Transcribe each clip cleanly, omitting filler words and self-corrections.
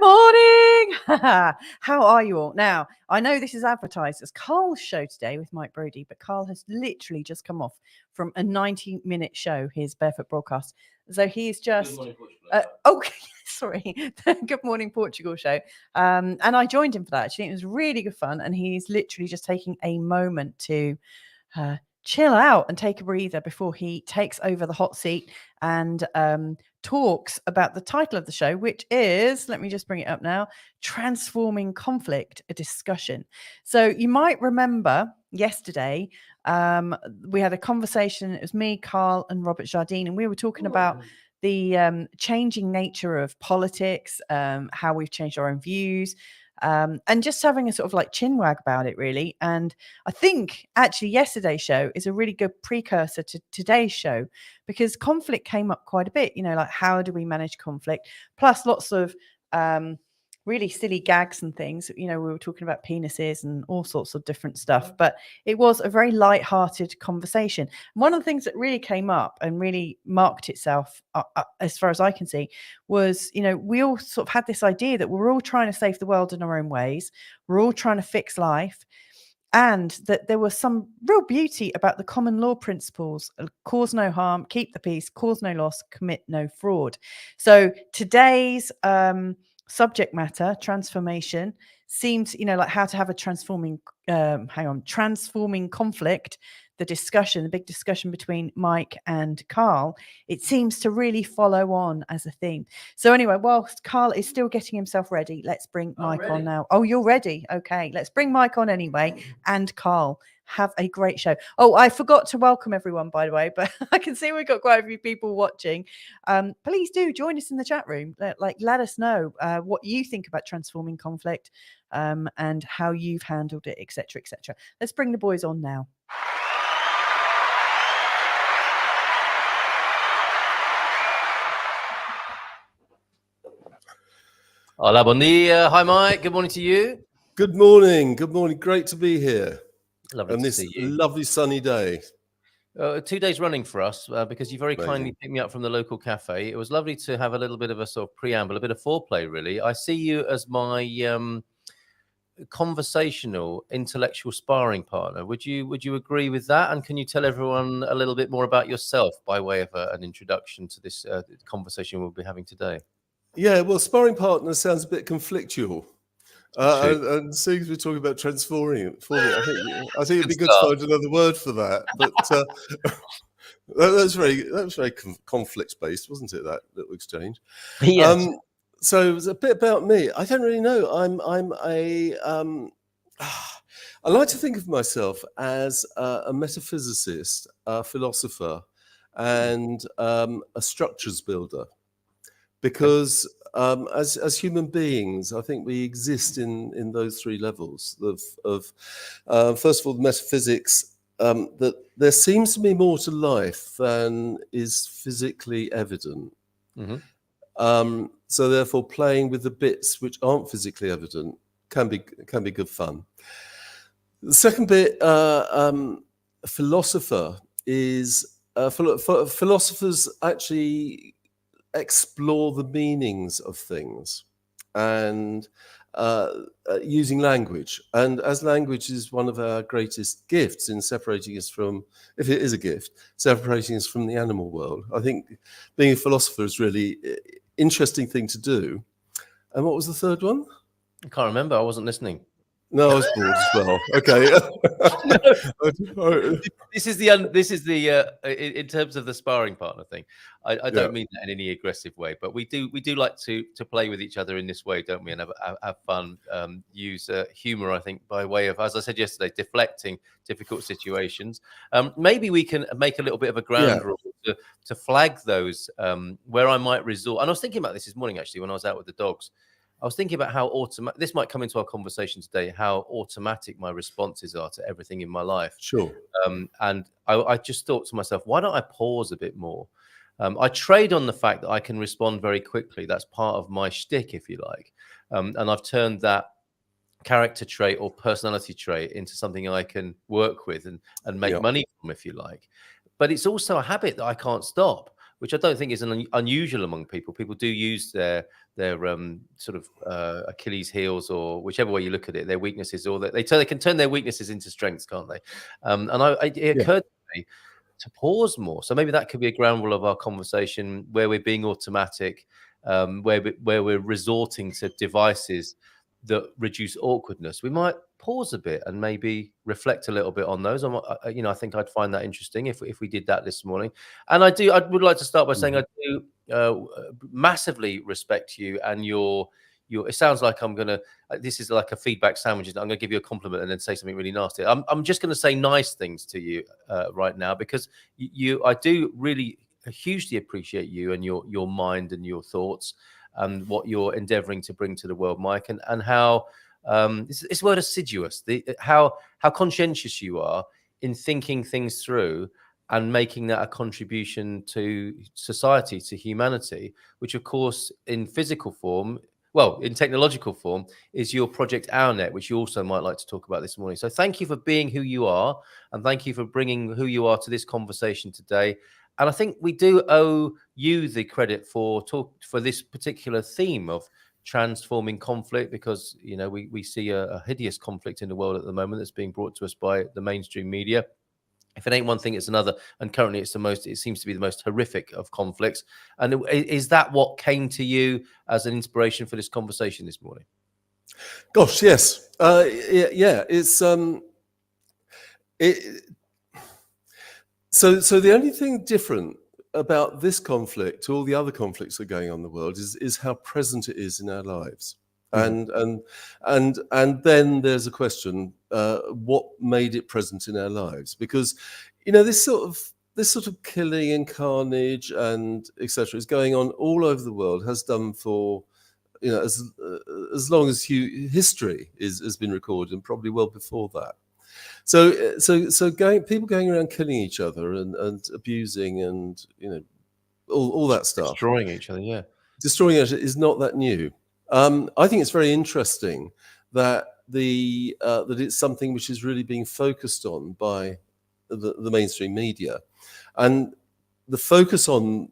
morning. How are you all? Now, I know this is advertised as Carl's show today with Mike Brodie, but Carl has literally just come off from a 90-minute show, his Barefoot Broadcast. So he's just... Good morning, Portugal. Sorry. Good Morning Portugal show. And I joined him for that, actually. It was really good fun. And he's literally just taking a moment to... chill out and take a breather before he takes over the hot seat and talks about the title of the show, which is, let me just bring it up now, Transforming Conflict, a Discussion. So you might remember yesterday, we had a conversation. It was me, Carl, and Robert Jardine, and we were talking about the changing nature of politics, how we've changed our own views, and just having a sort of like chinwag about it, really. And I think actually yesterday's show is a really good precursor to today's show, because conflict came up quite a bit, like how do we manage conflict, plus lots of really silly gags and things. We were talking about penises and all sorts of different stuff, but it was a very light-hearted conversation. One of the things that really came up and really marked itself, as far as I can see, was, we all sort of had this idea that we're all trying to save the world in our own ways. We're all trying to fix life. And that there was some real beauty about the common law principles: cause no harm, keep the peace, cause no loss, commit no fraud. So today's subject matter, transformation, seems, like how to have a transforming conflict, the big discussion between Mike and Carl. It seems to really follow on as a theme. So anyway, whilst Carl is still getting himself ready, let's bring Mike on now. Oh, you're ready? Okay, let's bring Mike on anyway. And Carl, have a great show. Oh, I forgot to welcome everyone, by the way, but I can see we've got quite a few people watching. Please do join us in the chat room. Let us know what you think about transforming conflict, and how you've handled it, etc., etc. Let's bring the boys on now. Hola, bon dia. Hi, Mike. Good morning to you. Good morning. Good morning. Great to be here. Lovely to see you. Lovely sunny day. 2 days running for us, because you very kindly picked me up from the local cafe. It was lovely to have a little bit of a sort of preamble, a bit of foreplay, really. I see you as my conversational, intellectual sparring partner. Would you agree with that? And can you tell everyone a little bit more about yourself by way of an introduction to this conversation we'll be having today? Yeah, well, sparring partner sounds a bit conflictual. And seeing as we're talking about transforming it, I think it'd be good to find another word for that. But that was very conflict based, wasn't it? That little exchange. Yes. So it was a bit about me. I don't really know. I like to think of myself as a metaphysicist, a philosopher, and a structures builder. Because as human beings, I think we exist in those three levels of first of all, the metaphysics, that there seems to be more to life than is physically evident. Mm-hmm. So therefore, playing with the bits which aren't physically evident can be good fun. The second bit, philosopher, is philosophers actually explore the meanings of things and using language. And as language is one of our greatest gifts in separating us from, if it is a gift, separating us from the animal world, I think being a philosopher is really interesting thing to do. And what was the third one? I can't remember. I wasn't listening. No, I was bored as well. Okay. This is the in terms of the sparring partner thing. I don't mean that in any aggressive way, but we do like to play with each other in this way, don't we? And have fun, use humor, I think, by way of, as I said yesterday, deflecting difficult situations. Maybe we can make a little bit of a ground rule to flag those where I might resort. And I was thinking about this morning, actually, when I was out with the dogs. I was thinking about how this might come into our conversation today, how automatic my responses are to everything in my life. Sure. And I just thought to myself, why don't I pause a bit more? I trade on the fact that I can respond very quickly. That's part of my shtick, if you like. And I've turned that character trait or personality trait into something I can work with and make money from, if you like. But it's also a habit that I can't stop, which I don't think is unusual among people. People do use their sort of Achilles heels, or whichever way you look at it, their weaknesses, or they can turn their weaknesses into strengths, can't they? And it occurred to me to pause more. So maybe that could be a ground rule of our conversation, where we're being automatic, where we're resorting to devices that reduce awkwardness. We might pause a bit and maybe reflect a little bit on those. I think I'd find that interesting if we did that this morning. And I would like to start by saying I do massively respect you and your. It sounds like I'm gonna. This is like a feedback sandwich. I'm gonna give you a compliment and then say something really nasty. I'm just gonna say nice things to you right now, because I do really hugely appreciate you and your mind and your thoughts and what you're endeavouring to bring to the world, Mike, and how this word assiduous, how conscientious you are in thinking things through and making that a contribution to society, to humanity, which of course in physical form, well, in technological form, is your project OurNet, which you also might like to talk about this morning. So thank you for being who you are, and thank you for bringing who you are to this conversation today. And I think we do owe you the credit for this particular theme of transforming conflict, because we see a hideous conflict in the world at the moment that's being brought to us by the mainstream media. If it ain't one thing, it's another. And currently it seems to be the most horrific of conflicts. And is that what came to you as an inspiration for this conversation this morning? Gosh, yes. Yeah. It's so the only thing different about this conflict to all the other conflicts that are going on in the world is how present it is in our lives. And then there's a question: what made it present in our lives? Because this sort of killing and carnage and etc. is going on all over the world, has done for as long as history has been recorded, and probably well before that. So people going around killing each other and abusing and all that stuff, Destroying each other, destroying each other is not that new. I think it's very interesting that that it's something which is really being focused on by the mainstream media, and the focus on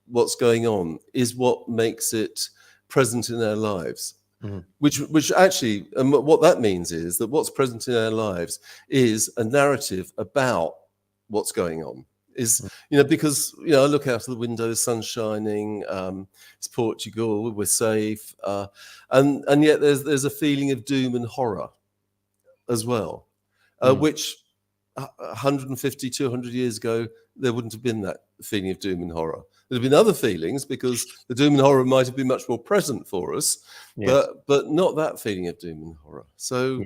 what's going on is what makes it present in our lives. Which actually, and what that means is that what's present in our lives is a narrative about what's going on. Because I look out of the window, the sun's shining, it's Portugal, we're safe, and yet there's a feeling of doom and horror as well, which 150, 200 years ago there wouldn't have been that feeling of doom and horror. There'd have been other feelings, because the doom and horror might have been much more present for us, but not that feeling of doom and horror. So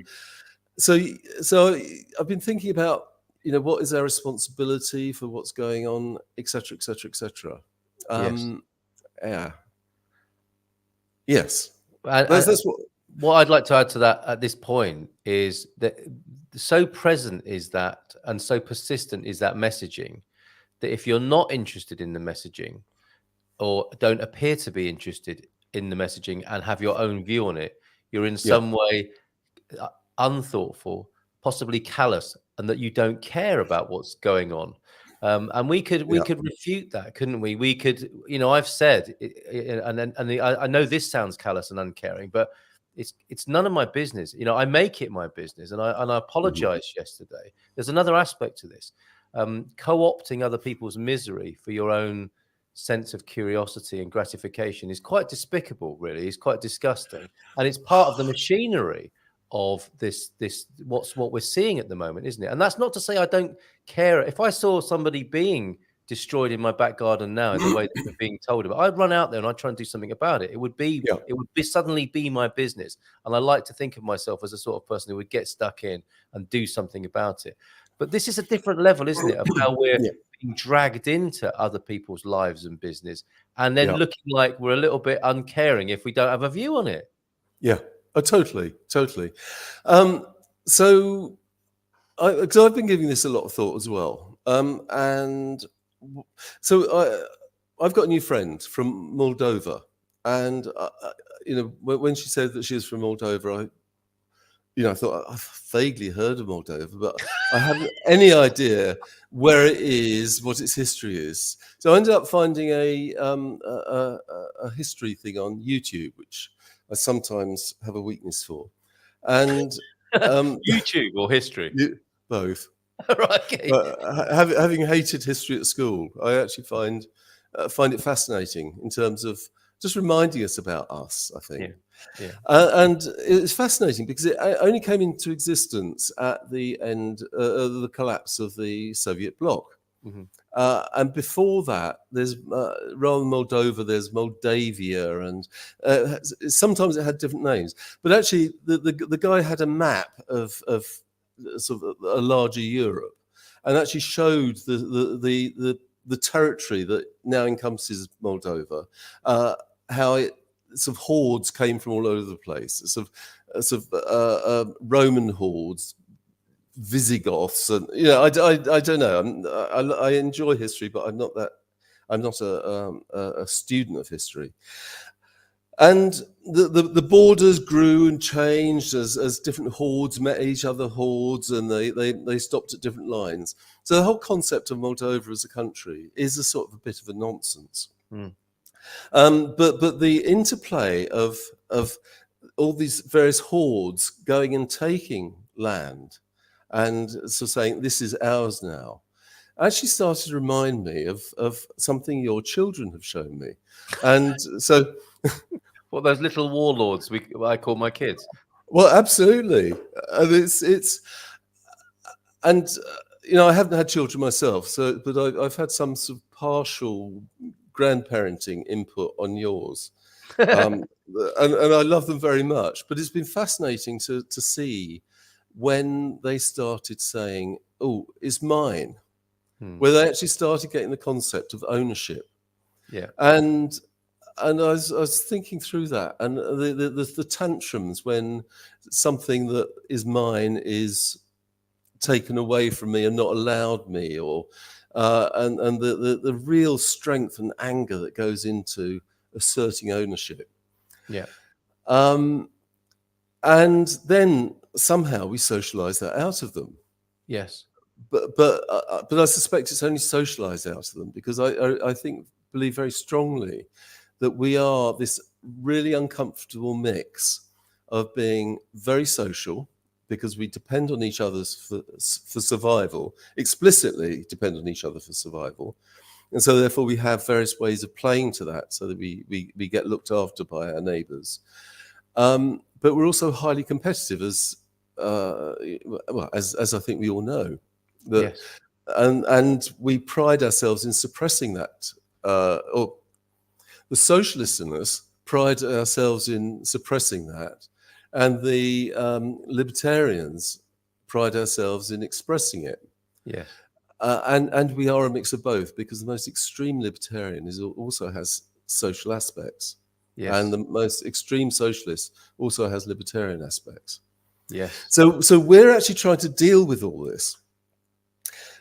I've been thinking about what is our responsibility for what's going on, etc., etc., etc. Yes. That's what I'd like to add to that at this point is that so present is that, and so persistent is that messaging, that if you're not interested in the messaging, or don't appear to be interested in the messaging and have your own view on it, you're in some way unthoughtful, possibly callous, and that you don't care about what's going on. And we could refute that, couldn't we? We could, I've said, I know this sounds callous and uncaring, but it's none of my business. I make it my business, and I apologized yesterday. There's another aspect to this. Co-opting other people's misery for your own sense of curiosity and gratification is quite despicable, really. It's quite disgusting, and it's part of the machinery of this what we're seeing at the moment, isn't it? And that's not to say I don't care. If I saw somebody being destroyed in my back garden now in the way that we're being told about, I'd run out there and I'd try and do something about it. It would suddenly be my business, and I like to think of myself as a sort of person who would get stuck in and do something about it. But this is a different level, isn't it, of how we're being dragged into other people's lives and business, and then looking like we're a little bit uncaring if we don't have a view on it. Yeah. Oh, totally. So I've been giving this a lot of thought as well. And so I've got a new friend from Moldova, and when she said that she was from Moldova, I thought I've vaguely heard of Moldova, but I haven't any idea where it is, what its history is. So I ended up finding a history thing on YouTube, which I sometimes have a weakness for, and YouTube or history? both. Right, okay. Having hated history at school, I actually find it fascinating in terms of just reminding us about us, I think. Yeah. And it's fascinating because it only came into existence at the end of the collapse of the Soviet bloc. Mm-hmm. And before that, there's rather than Moldova, there's Moldavia, and sometimes it had different names. But actually, the guy had a map of sort of a larger Europe, and actually showed the territory that now encompasses Moldova, how it sort of hordes came from all over the place, sort of Roman hordes, Visigoths, and I don't know. I enjoy history, but I'm not a student of history. And the borders grew and changed as different hordes met each other hordes, and they stopped at different lines. So the whole concept of Moldova as a country is a sort of a bit of a nonsense. Mm. But the interplay of all these various hordes going and taking land and so saying this is ours now actually started to remind me of something your children have shown me. And so What, those little warlords I call my kids? well, absolutely. And it's and I haven't had children myself, but I've had some sort of partial grandparenting input on yours, and I love them very much. But it's been fascinating to see when they started saying, "Oh, it's mine," where they actually started getting the concept of ownership. Yeah, and I was thinking through that, and the tantrums when something that is mine is taken away from me and not allowed me, or and the real strength and anger that goes into asserting ownership. Yeah. And then somehow we socialize that out of them. Yes. But I suspect it's only socialized out of them because I believe very strongly that we are this really uncomfortable mix of being very social, because we depend on each other for survival, explicitly depend on each other for survival. And so therefore we have various ways of playing to that so that we get looked after by our neighbours. But we're also highly competitive as I think we all know. Yes. And we pride ourselves in suppressing that, or the socialists in us pride ourselves in suppressing that, and the libertarians pride ourselves in expressing it. Yes. And we are a mix of both, because the most extreme libertarian also has social aspects. Yes. And the most extreme socialist also has libertarian aspects. Yes. So we're actually trying to deal with all this.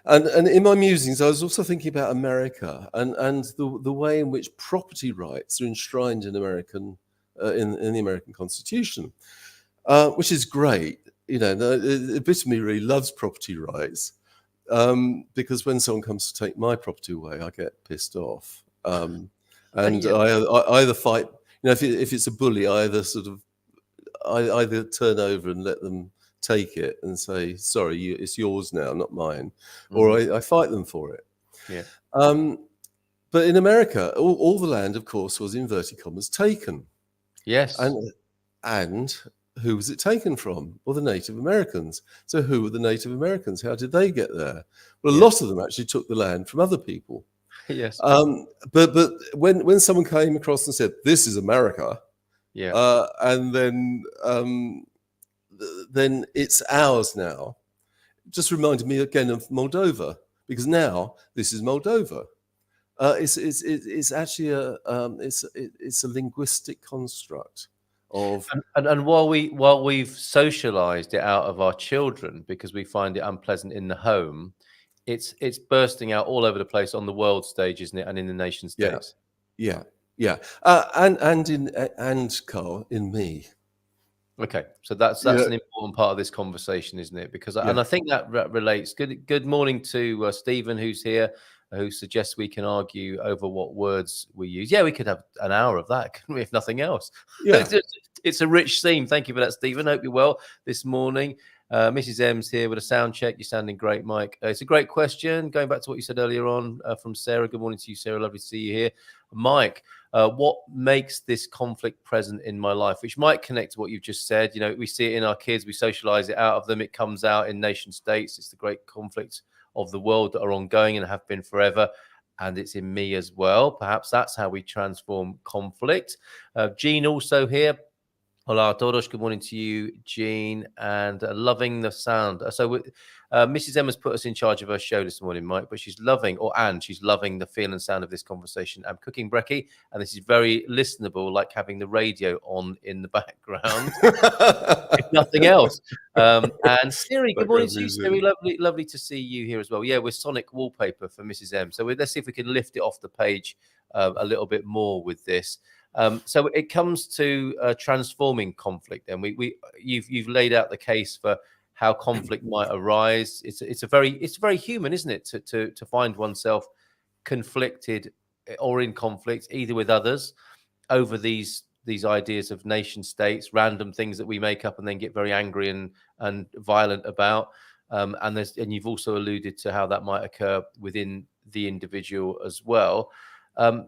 And in my musings, I was also thinking about America and the way in which property rights are enshrined in American in the American Constitution, which is great. A bit of me really loves property rights, because when someone comes to take my property away, I get pissed off, and Yeah. I either fight. If it's a bully, I either turn over and let them take it and say, sorry, it's yours now, not mine, or I fight them for it. Yeah. But in America, all the land, of course, was inverted commas taken. Yes. And who was it taken from? Well, the Native Americans. So who were the Native Americans? How did they get there? Well, a lot of them actually took the land from other people. Yes. But when someone came across and said, this is America, yeah. And then it's ours now, it just reminded me again of Moldova, because now this is Moldova. It's actually it's a linguistic construct of and while we've socialized it out of our children because we find it unpleasant in the home, it's bursting out all over the place on the world stage, isn't it? And in the nation states. Yeah. And Carl, in me. Okay, so that's an important part of this conversation, isn't it? Because and I think that relates. Good morning to Stephen, who's here, who suggests we can argue over what words we use. Yeah, we could have an hour of that, couldn't we, if nothing else? Yeah. It's a rich theme. Thank you for that, Stephen. Hope you're well this morning. Mrs. M's here with a sound check. You're sounding great, Mike. It's a great question. Going back to what you said earlier on from Sarah. Good morning to you, Sarah. Lovely to see you here. Mike, what makes this conflict present in my life? Which might connect to what you've just said. You know, we see it in our kids. We socialize it out of them. It comes out in nation states. It's the great conflicts of the world that are ongoing and have been forever. And it's in me as well. Perhaps that's how we transform conflict. Jean also here. Hola, todos. Good morning to you, Jean, and loving the sound. So Mrs. Emma's put us in charge of her show this morning, Mike, but she's loving the feel and sound of this conversation. I'm cooking brekkie, and this is very listenable, like having the radio on in the background, if nothing else. And Siri, good morning to you, Siri. Lovely to see you here as well. Yeah, we're Sonic wallpaper for Mrs. M. So let's see if we can lift it off the page a little bit more with this. So it comes to transforming conflict, and you've laid out the case for how conflict might arise. It's very human, isn't it, to find oneself conflicted or in conflict either with others over these ideas of nation states, random things that we make up and then get very angry and violent about. And you've also alluded to how that might occur within the individual as well.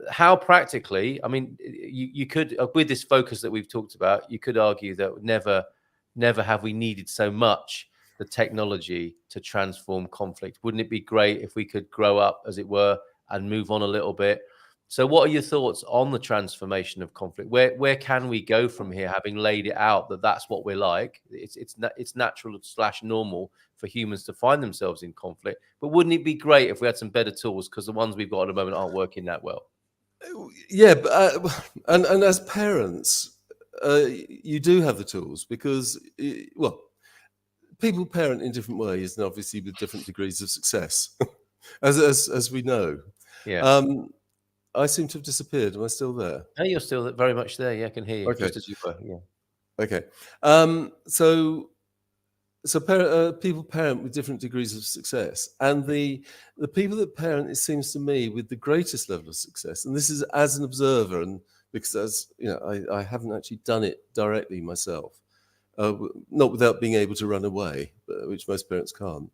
How practically, I mean, you could, with this focus that we've talked about, you could argue that never have we needed so much the technology to transform conflict. Wouldn't it be great if we could grow up, as it were, and move on a little bit? So what are your thoughts on the transformation of conflict? Where can we go from here, having laid it out that that's what we're like? It's natural / normal for humans to find themselves in conflict. But wouldn't it be great if we had some better tools? Because the ones we've got at the moment aren't working that well. Yeah, and as parents, you do have the tools because, people parent in different ways and obviously with different degrees of success, as we know. Yeah. I seem to have disappeared. Am I still there? No, you're still very much there. Yeah, I can hear you, Okay. just as you were. Yeah. Okay. People parent with different degrees of success, and the people that parent, it seems to me, with the greatest level of success, and this is as an observer, and because as you know, I haven't actually done it directly myself, not without being able to run away, which most parents can't.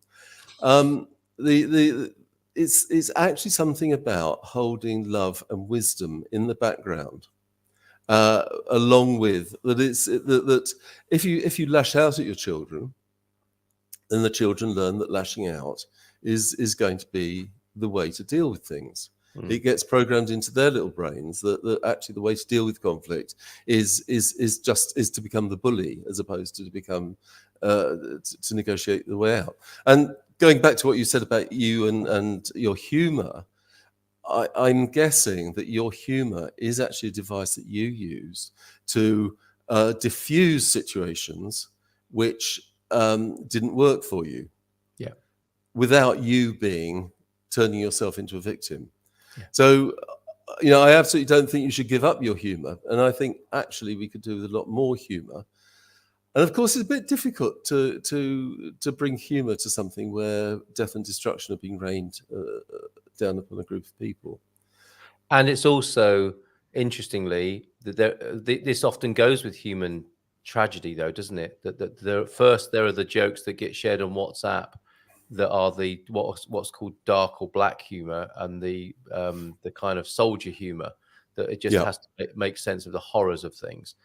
It's actually something about holding love and wisdom in the background, along with that. That if you lash out at your children, then the children learn that lashing out is going to be the way to deal with things. It gets programmed into their little brains that actually the way to deal with conflict is to become the bully as opposed to become to negotiate the way out. And going back to what you said about you and your humour, I'm guessing that your humour is actually a device that you use to diffuse situations which didn't work for you. Yeah. Without you turning yourself into a victim. Yeah. So, I absolutely don't think you should give up your humour. And I think actually we could do with a lot more humour. And of course, it's a bit difficult to bring humour to something where death and destruction are being rained down upon a group of people. And it's also, interestingly, that this often goes with human tragedy, though, doesn't it? That first there are the jokes that get shared on WhatsApp that are the what's called dark or black humor, and the kind of soldier humor that it just has to make sense of the horrors of things.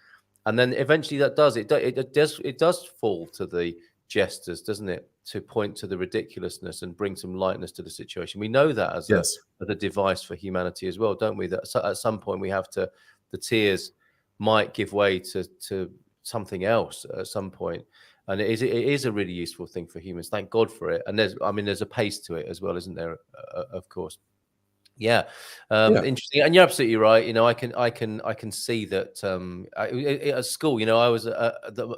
And then eventually it does fall to the jesters, doesn't it, to point to the ridiculousness and bring some lightness to the situation. We know that as a device for humanity as well, don't we? That at some point the tears might give way to something else at some point. And it is a really useful thing for humans. Thank God for it. And there's a pace to it as well, isn't there? Of course. Yeah. Interesting. And you're absolutely right. I can see that at school, I was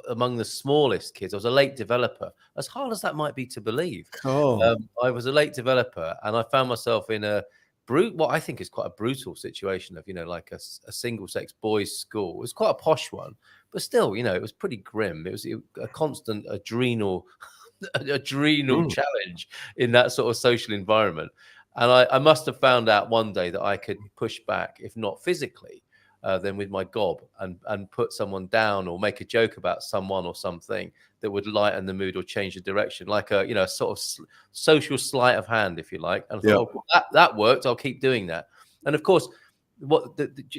among the smallest kids. I was a late developer, as hard as that might be to believe. I was a late developer, and I found myself in a what I think is quite a brutal situation of, like a single sex boys' school. It was quite a posh one, but still, it was pretty grim. It was a constant adrenal challenge in that sort of social environment. And I must have found out one day that I could push back, if not physically, then with my gob and put someone down or make a joke about someone or something that would lighten the mood or change the direction, like a sort of social sleight of hand, if you like. And I thought, that worked. I'll keep doing that. And of course,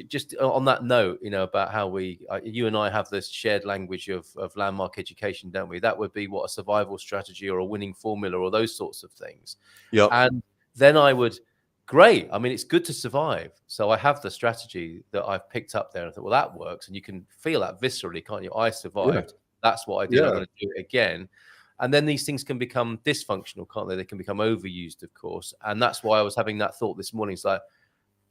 just on that note, about how you and I have this shared language of landmark education, don't we? That would be what a survival strategy or a winning formula or those sorts of things. Yeah. And then I would. Great. I mean, it's good to survive. So I have the strategy that I've picked up there. And I thought, well, that works. And you can feel that viscerally, can't you? I survived. Yeah. That's what I did. I'm going to do it again. And then these things can become dysfunctional, can't they? They can become overused, of course. And that's why I was having that thought this morning. It's like,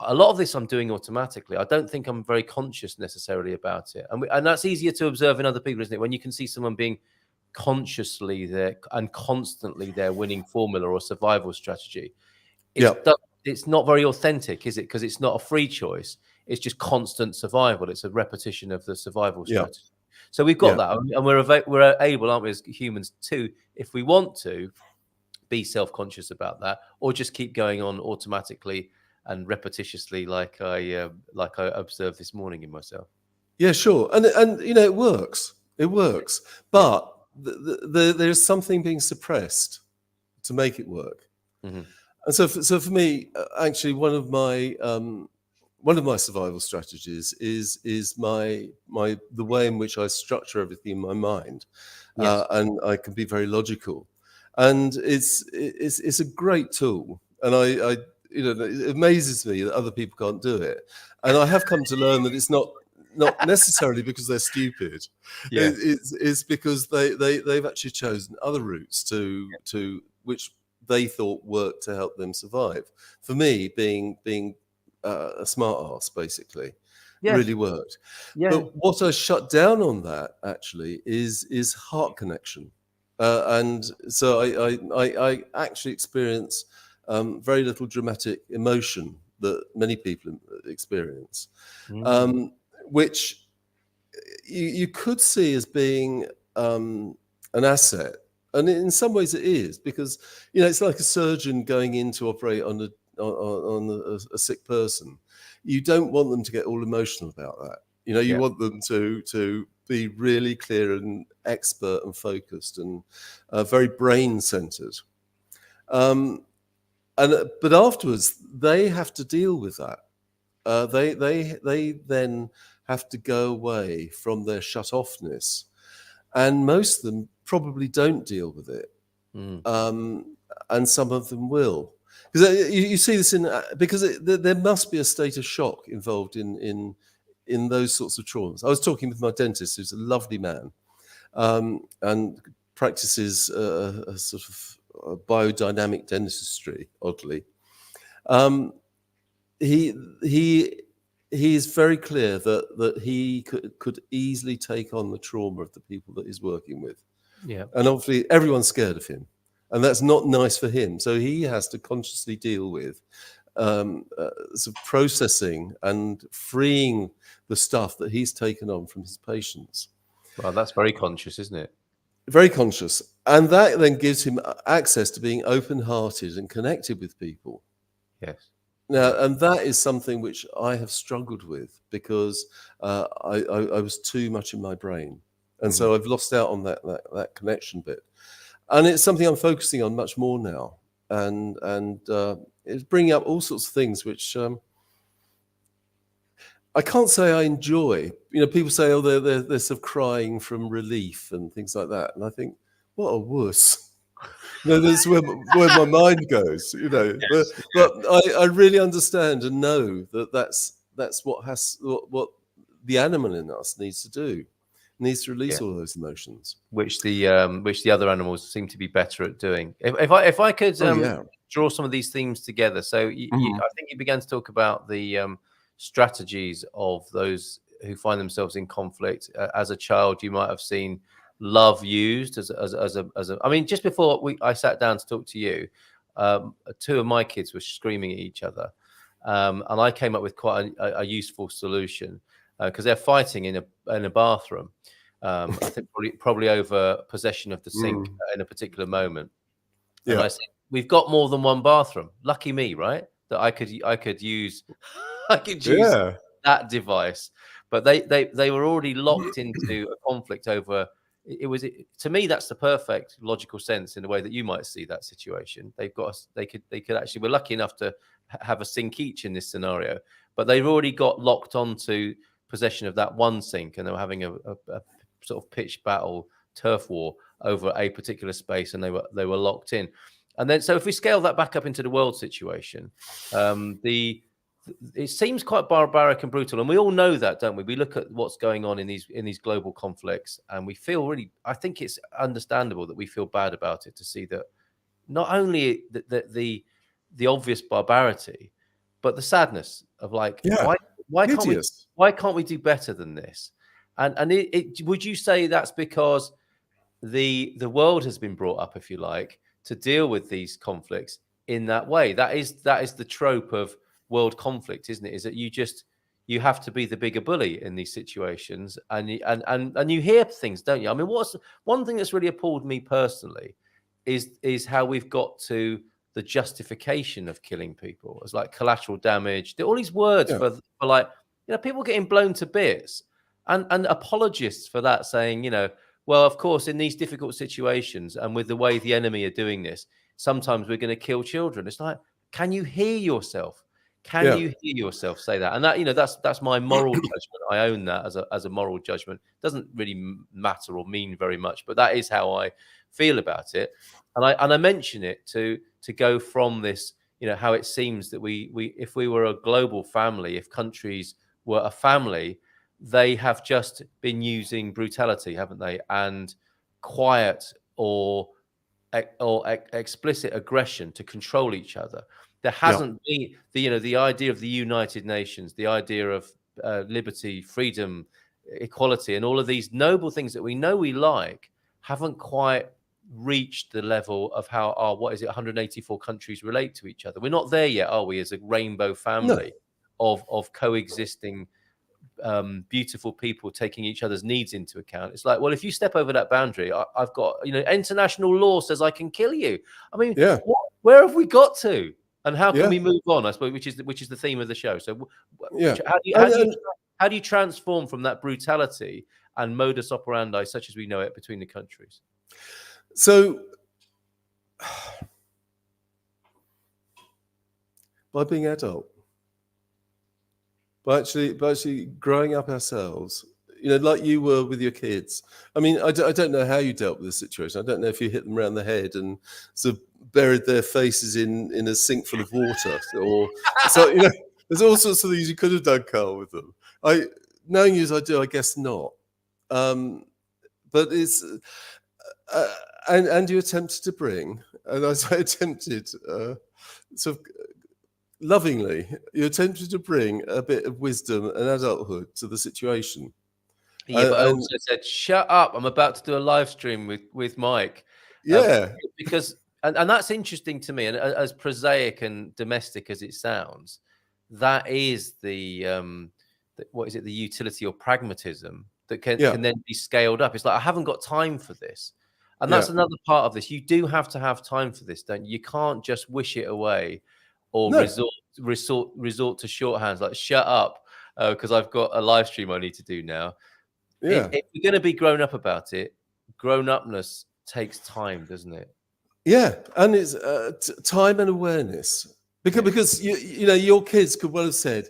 a lot of this I'm doing automatically. I don't think I'm very conscious necessarily about it. And that's easier to observe in other people, isn't it? When you can see someone being consciously there and constantly their winning formula or survival strategy. It's not very authentic, is it? Because it's not a free choice. It's just constant survival. It's a repetition of the survival strategy. So we've got that, and we're able, aren't we, as humans, to, if we want to, be self-conscious about that, or just keep going on automatically and repetitiously, like I observed this morning in myself. Yeah, sure, and it works. It works, but there's something being suppressed to make it work. Mm-hmm. And so for me, actually, one of my survival strategies is the way in which I structure everything in my mind, and I can be very logical, and it's a great tool, and I it amazes me that other people can't do it, and I have come to learn that it's not necessarily because they're stupid. It's because they've actually chosen other routes to which they thought worked to help them survive. For me, being a smart ass, basically, really worked. But what I shut down on that actually is heart connection, and so I actually experience very little dramatic emotion that many people experience, which you could see as being an asset. And in some ways it is, because it's like a surgeon going in to operate on a sick person. You don't want them to get all emotional about that. You want them to be really clear and expert and focused and very brain centered. But afterwards they have to deal with that. They then have to go away from their shut offness, and most of them probably don't deal with it, and some of them will, because you see this because there must be a state of shock involved in those sorts of traumas. I was talking with my dentist, who's a lovely man, and practices a sort of biodynamic dentistry. Oddly, he is very clear that he could easily take on the trauma of the people that he's working with. Yeah, and obviously everyone's scared of him, and that's not nice for him. So he has to consciously deal with sort of processing and freeing the stuff that he's taken on from his patients. Well, that's very conscious, isn't it? Very conscious, and that then gives him access to being open-hearted and connected with people. Yes. Now, and that is something which I have struggled with, because I was too much in my brain. And so I've lost out on that connection bit, and it's something I'm focusing on much more now. And it's bringing up all sorts of things which I can't say I enjoy. People say, "Oh, they're sort of crying from relief and things like that," and I think, what a wuss. That's where my mind goes. Yes. But I really understand and know that's what the animal in us needs to do. Needs to release all those emotions, which the other animals seem to be better at doing. If I could draw some of these themes together. So I think you began to talk about the strategies of those who find themselves in conflict. As a child, you might have seen love used as a. I mean, just before I sat down to talk to you, two of my kids were screaming at each other. and I came up with quite a useful solution because they're fighting in a bathroom. I think probably over possession of the sink in a particular moment. And I said, we've got more than one bathroom. Lucky me, right? That I could use that device. But they were already locked into a conflict over. To me, that's the perfect logical sense in the way that you might see that situation. They could actually, we're lucky enough to have a sink each in this scenario, but they've already got locked onto possession of that one sink, and they were having a sort of pitched battle, turf war over a particular space, and they were locked in. And then, so if we scale that back up into the world situation, it seems quite barbaric and brutal, and we all know that, don't we? We look at what's going on in these global conflicts, and we feel really. I think it's understandable that we feel bad about it, to see that not only the obvious barbarity, but the sadness of like, why can't we do better than this? And would you say that's because the world has been brought up, if you like, to deal with these conflicts in that way? That is the trope of world conflict, isn't it? Is that you have to be the bigger bully in these situations, and you hear things, don't you? I mean, what's one thing that's really appalled me personally is how we've got to the justification of killing people as like collateral damage. All these words for like, people getting blown to bits, and apologists for that saying, well, of course, in these difficult situations and with the way the enemy are doing this, sometimes we're going to kill children. It's like, can you hear yourself? Can you hear yourself say that? And that, that's my moral judgment. I own that as a moral judgment. It doesn't really matter or mean very much, but that is how I feel about it. And I mention it to go from this, how it seems that we if we were a global family, if countries were a family, they have just been using brutality, haven't they? And quiet or explicit aggression to control each other. There hasn't been the idea of the United Nations, the idea of liberty, freedom, equality, and all of these noble things that we know we like haven't quite reached the level of how our 184 countries relate to each other. We're not there yet, are we? As a rainbow family of coexisting, beautiful people taking each other's needs into account. It's like, well, if you step over that boundary, I've got, international law says I can kill you. I mean, where have we got to? And how can we move on? I suppose, which is the theme of the show. So, how do you transform from that brutality and modus operandi, such as we know it, between the countries? So, by being adult, by actually growing up ourselves, like you were with your kids. I mean, I don't know how you dealt with this situation. I don't know if you hit them around the head and sort of buried their faces in a sink full of water, or so. There's all sorts of things you could have done, Carl, with them. Knowing you as I do, I guess not. But it's and you attempted to bring, and I say attempted, sort of lovingly, you attempted to bring a bit of wisdom and adulthood to the situation. Yeah, but I also said, "Shut up! I'm about to do a live stream with Mike." Because and that's interesting to me. And as prosaic and domestic as it sounds, that is the utility or pragmatism that can then be scaled up. It's like, I haven't got time for this, and that's another part of this. You do have to have time for this, don't you? You can't just wish it away or resort to shorthands like "shut up" because I've got a live stream I need to do now. If you're going to be grown up about it, grown-upness takes time, doesn't it? Yeah, and it's time and awareness. Because your kids could well have said,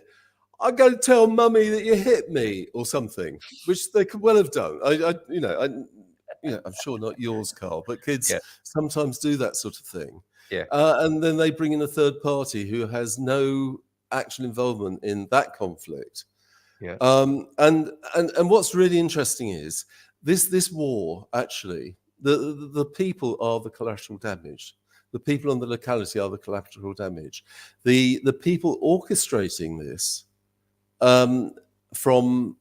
"I'm going to tell mummy that you hit me," or something, which they could well have done. I'm sure not yours, Carl, but kids sometimes do that sort of thing. Yeah, and then they bring in a third party who has no actual involvement in that conflict. Yeah. And what's really interesting is this war, actually, the people are the collateral damage. The people on the locality are the collateral damage. The people orchestrating this from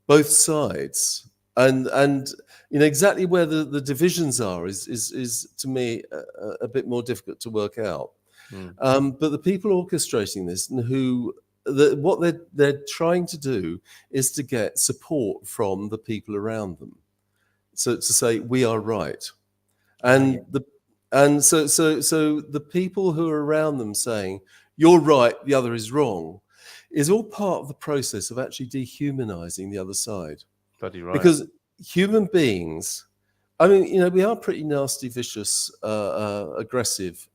both sides, and exactly where the divisions are is to me a bit more difficult to work out. But the people orchestrating this and what they're trying to do is to get support from the people around them. So to say we are right, and so the people who are around them saying you're right, the other is wrong, is all part of the process of actually dehumanizing the other side. Bloody right. Because human beings, I mean, you know, we are pretty nasty, vicious, aggressive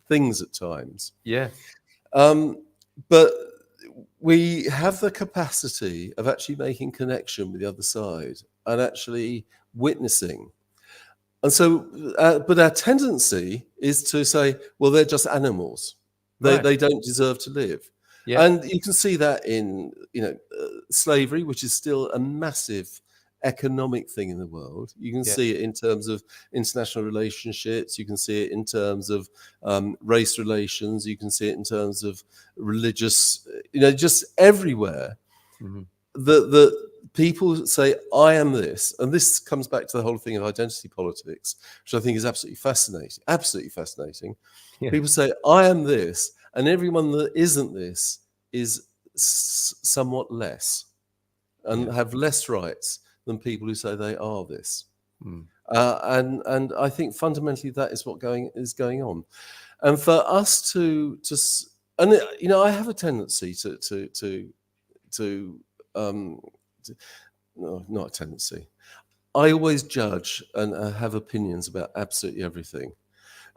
things at times. Yeah. But we have the capacity of actually making connection with the other side and actually witnessing. And so, but our tendency is to say, well, they're just animals. They don't deserve to live. Yeah. And you can see that in, you know, slavery, which is still a massive economic thing in the world. You can see it in terms of international relationships. You can see it in terms of race relations. You can see it in terms of religious, you know, just everywhere. The people say, I am this. And this comes back to the whole thing of identity politics, which I think is absolutely fascinating. Absolutely fascinating. Yeah. People say, I am this. And everyone that isn't this is somewhat less and have less rights than people who say they are this. And I think fundamentally that is what is going on. And for us to and you know, I have a tendency no, not a tendency. I always judge and have opinions about absolutely everything.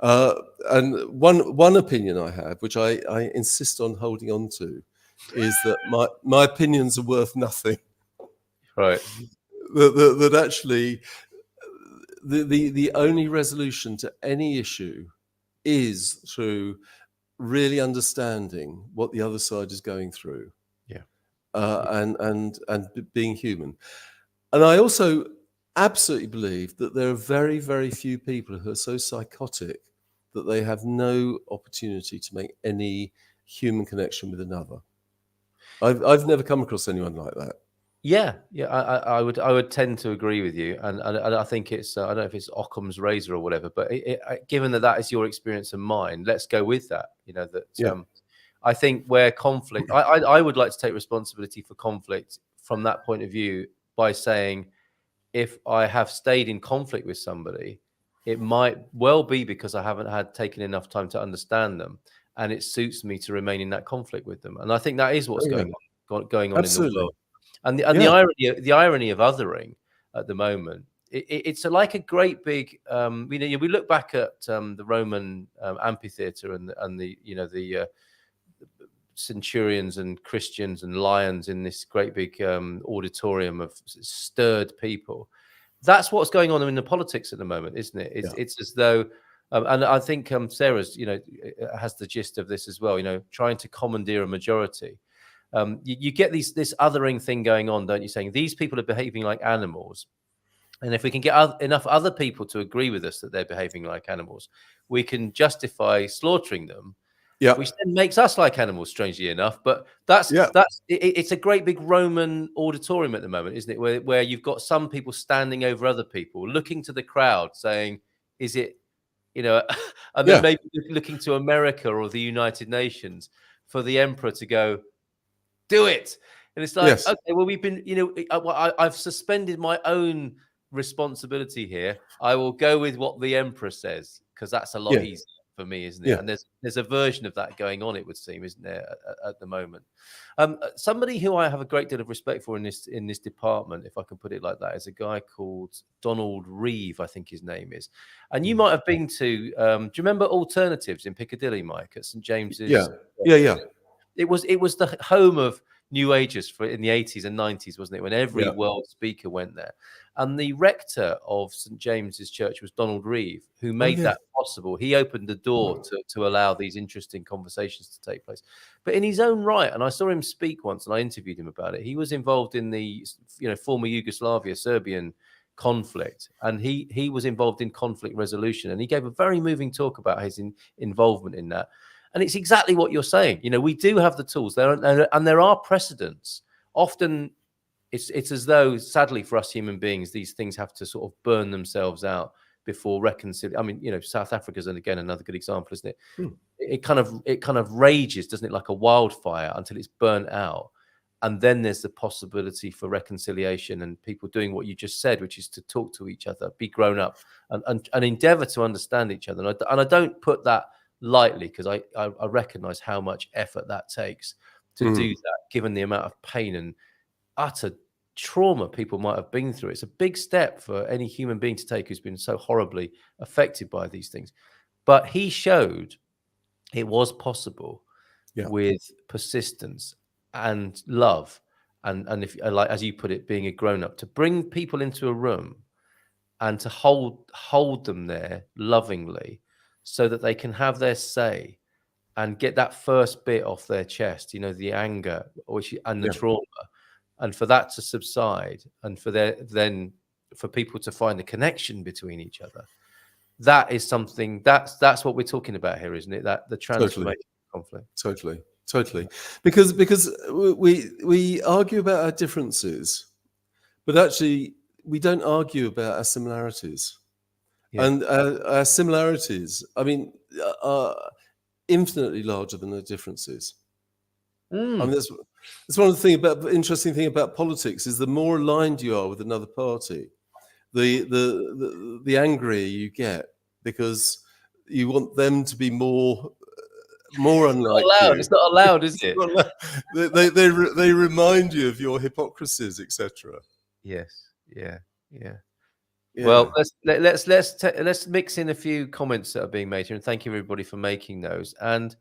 And one opinion I have, which I insist on holding on to, is that my opinions are worth nothing. Right. That actually the only resolution to any issue is through really understanding what the other side is going through. Yeah. And being human. And I also absolutely believe that there are very, very few people who are so psychotic that they have no opportunity to make any human connection with another. I've never come across anyone like that. Yeah, I would tend to agree with you, and I think it's I don't know if it's Occam's razor or whatever, but given that is your experience and mine, let's go with that. You know that I think where conflict, I would like to take responsibility for conflict from that point of view by saying, if I have stayed in conflict with somebody, it might well be because I haven't taken enough time to understand them, and it suits me to remain in that conflict with them. And I think that is what's going on Absolutely. in the world. And the irony of othering at the moment, it's like a great big. We look back at the Roman amphitheater and the centurions and Christians and lions in this great big auditorium of stirred people. That's what's going on in the politics at the moment, isn't it? It's as though, and I think Sarah's has the gist of this as well. Trying to commandeer a majority. You get this othering thing going on, don't you? Saying these people are behaving like animals, and if we can get enough other people to agree with us that they're behaving like animals, we can justify slaughtering them. Yeah, which then makes us like animals, strangely enough. But it's a great big Roman auditorium at the moment, isn't it? Where you've got some people standing over other people, looking to the crowd, saying, "Is it?" And then maybe looking to America or the United Nations for the emperor to go, do it. And it's like, okay, well, we've been, I've suspended my own responsibility here. I will go with what the emperor says, because that's a lot easier for me, isn't it? And there's a version of that going on, it would seem, isn't there, at the moment? Somebody who I have a great deal of respect for in this department, if I can put it like that, is a guy called Donald Reeve, I think his name is. And you might have been to, do you remember Alternatives in Piccadilly, Mike, at St. James's? Yeah. It was the home of New Agers in the 80s and 90s, wasn't it? When every world speaker went there. And the rector of St. James's Church was Donald Reeve, who made that possible. He opened the door to allow these interesting conversations to take place. But in his own right, and I saw him speak once and I interviewed him about it, he was involved in the former Yugoslavia, Serbian conflict. And he was involved in conflict resolution. And he gave a very moving talk about his involvement in that. And it's exactly what you're saying. We do have the tools there, and there are precedents. Often it's as though, sadly for us human beings, these things have to sort of burn themselves out before reconciliation. I mean, South Africa's again another good example, isn't it? It kind of rages, doesn't it, like a wildfire until it's burnt out. And then there's the possibility for reconciliation and people doing what you just said, which is to talk to each other, be grown up, and endeavor to understand each other. And I don't put that lightly, because I recognize how much effort that takes to do that, given the amount of pain and utter trauma people might have been through. It's a big step for any human being to take who's been so horribly affected by these things. But he showed it was possible with persistence and love, and if, like as you put it, being a grown-up, to bring people into a room and to hold them there lovingly so that they can have their say and get that first bit off their chest, the anger and the trauma, and for that to subside, and for people to find the connection between each other. That is something that's what we're talking about here, isn't it? That the transformation conflict. Totally. Because we argue about our differences, but actually we don't argue about our similarities. And our similarities, I mean, are infinitely larger than the differences. I mean, that's one of the interesting thing about politics, is the more aligned you are with another party, the angrier you get, because you want them to be more unlike you. It's not allowed, is it? They remind you of your hypocrisies, etc. Yes. Yeah. Well, let's mix in a few comments that are being made here, and thank you everybody for making those. And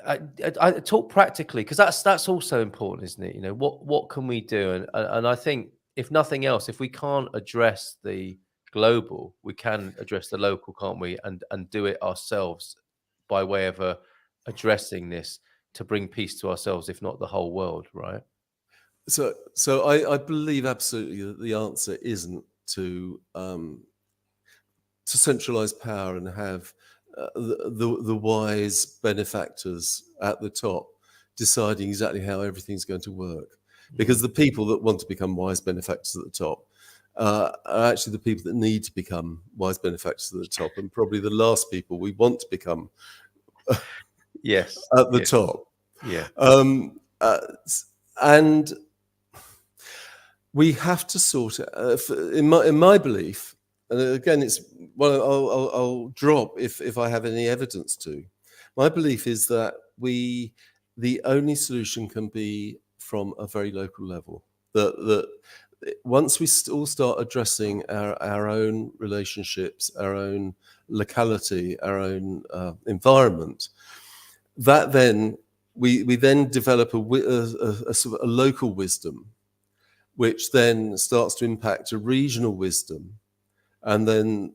I talk practically, because that's also important, isn't it? What can we do? And I think, if nothing else, if we can't address the global, we can address the local, can't we? And do it ourselves by way of addressing this, to bring peace to ourselves, if not the whole world, right? So I believe absolutely that the answer isn't to centralize power and have the wise benefactors at the top deciding exactly how everything's going to work. Because the people that want to become wise benefactors at the top are actually the people that need to become wise benefactors at the top, and probably the last people we want to become at the top. And we have to sort it. In my belief, and again, it's I'll drop if I have any evidence to. My belief is that the only solution can be from a very local level. That once we all start addressing our own relationships, our own locality, our own environment, that then we then develop a sort of a local wisdom, which then starts to impact a regional wisdom, and then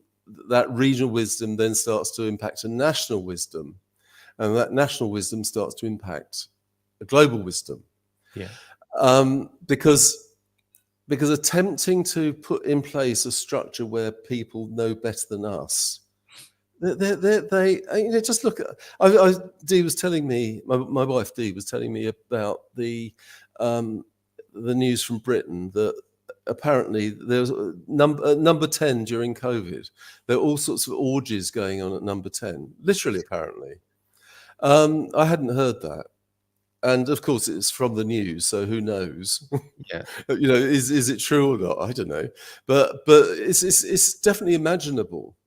that regional wisdom then starts to impact a national wisdom, and that national wisdom starts to impact a global wisdom. Because attempting to put in place a structure where people know better than us, they just look at. Dee was telling me, my wife Dee was telling me about the news from Britain that apparently there was number 10 during COVID. There were all sorts of orgies going on at number 10, literally, apparently. I hadn't heard that. And of course, it's from the news, so who knows? Is it true or not? I don't know, but it's definitely imaginable.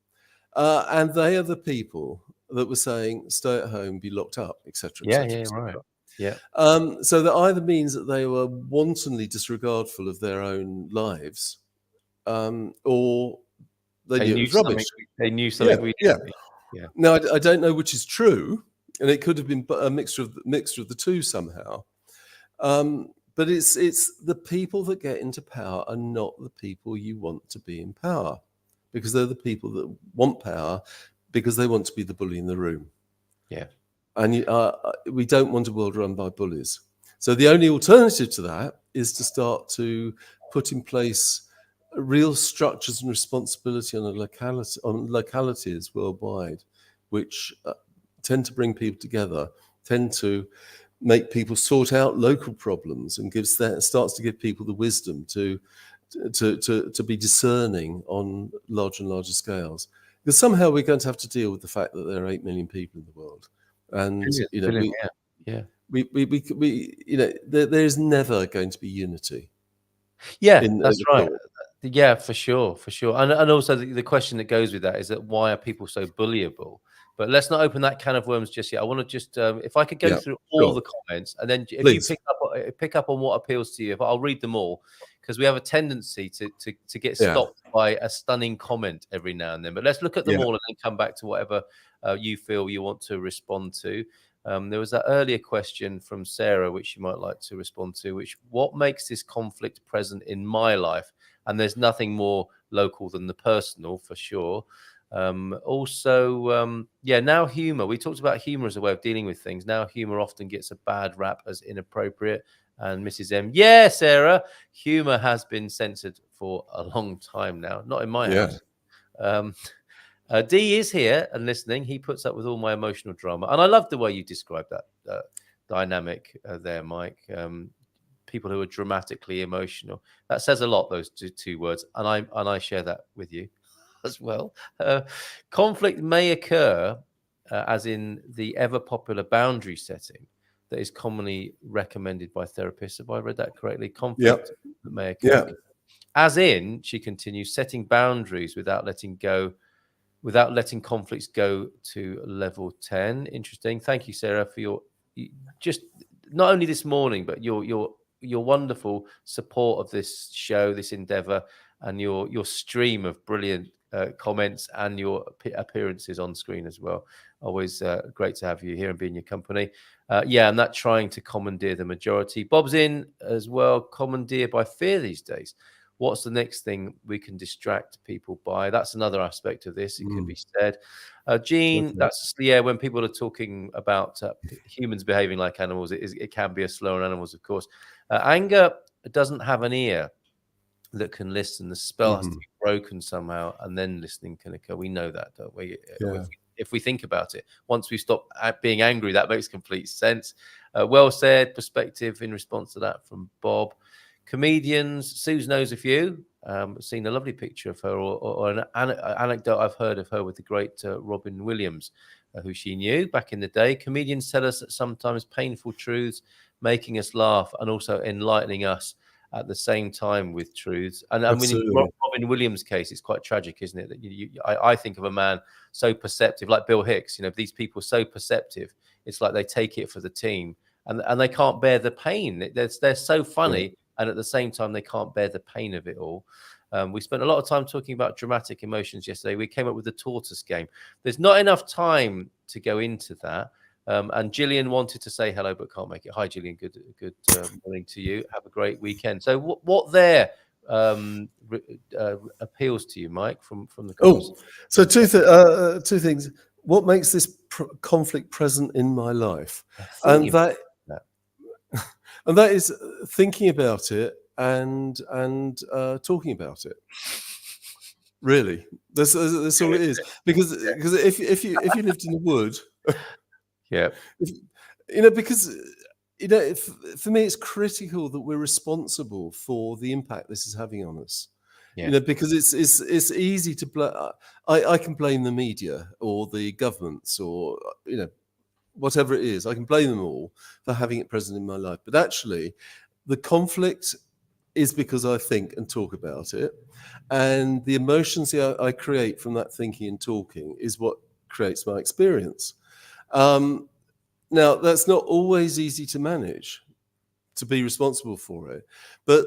And they are the people that were saying, "Stay at home, be locked up," etc. Right. So that either means that they were wantonly disregardful of their own lives, or they knew it was rubbish. They knew something we didn't. Now, I don't know which is true. And it could have been a mixture of the two somehow, but it's the people that get into power are not the people you want to be in power, because they're the people that want power because they want to be the bully in the room. And we don't want a world run by bullies. So the only alternative to that is to start to put in place real structures and responsibility on localities worldwide, which tend to bring people together, tend to make people sort out local problems, and starts to give people the wisdom to to be discerning on larger and larger scales. Because somehow we're going to have to deal with the fact that there are 8 million people in the world, and Brilliant. there is never going to be unity. Yeah, that's right. Yeah, for sure. And also the question that goes with that is that why are people so bullyable? But let's not open that can of worms just yet. I want to just, if I could go through all the comments, and then if Please. you pick up on what appeals to you, I'll read them all, because we have a tendency to get stopped by a stunning comment every now and then. But let's look at them all and then come back to whatever you feel you want to respond to. There was that earlier question from Sarah, which you might like to respond to, what makes this conflict present in my life? And there's nothing more local than the personal, for sure. Now humor. We talked about humor as a way of dealing with things. Now humor often gets a bad rap as inappropriate. And Mrs. M, Sarah, humor has been censored for a long time now. Not in my house. D is here and listening. He puts up with all my emotional drama. And I love the way you described that dynamic there, Mike. People who are dramatically emotional. That says a lot, those two words. And I share that with you as well. Conflict may occur, as in the ever popular boundary setting that is commonly recommended by therapists. Have I read that correctly? Conflict that may occur. As in, she continues, setting boundaries without letting conflicts go to level 10. Interesting. Thank you, Sarah, for your just not only this morning, but your wonderful support of this show, this endeavor, and your stream of brilliant comments and your appearances on screen as well. Always great to have you here and be in your company. I'm not trying to commandeer the majority. Bob's in as well. Commandeer by fear these days. What's the next thing we can distract people by? That's another aspect of this. It can be said. Gene, that's when people are talking about humans behaving like animals, it can be a slower on animals, of course. Anger doesn't have an ear that can listen. The spell has to be broken somehow, and then listening can occur. We know that, don't we? If we think about it, once we stop being angry, that makes complete sense. Well said. Perspective in response to that from Bob. Comedians, Suze knows a few. Seen a lovely picture of her, or an anecdote I've heard of her with the great Robin Williams, who she knew back in the day. Comedians tell us that sometimes painful truths, making us laugh and also enlightening us at the same time with truths. And I mean, in Robin Williams' case, it's quite tragic, isn't it? That I think of a man so perceptive, like Bill Hicks. These people so perceptive. It's like they take it for the team, and they can't bear the pain. They're so funny, and at the same time, they can't bear the pain of it all. We spent a lot of time talking about dramatic emotions yesterday. We came up with the tortoise game. There's not enough time to go into that. And Gillian wanted to say hello, but can't make it. Hi, Gillian. Good morning to you. Have a great weekend. So what there appeals to you, Mike, from the comments? So two things. What makes this conflict present in my life? And that is thinking about it and talking about it. Really, that's all it is. Because if you lived in the wood, for me, it's critical that we're responsible for the impact this is having on us. Because it's easy to blame. I can blame the media or the governments or whatever it is. I can blame them all for having it present in my life. But actually, the conflict is because I think and talk about it, and the emotions I create from that thinking and talking is what creates my experience. Now, that's not always easy to manage, to be responsible for it. But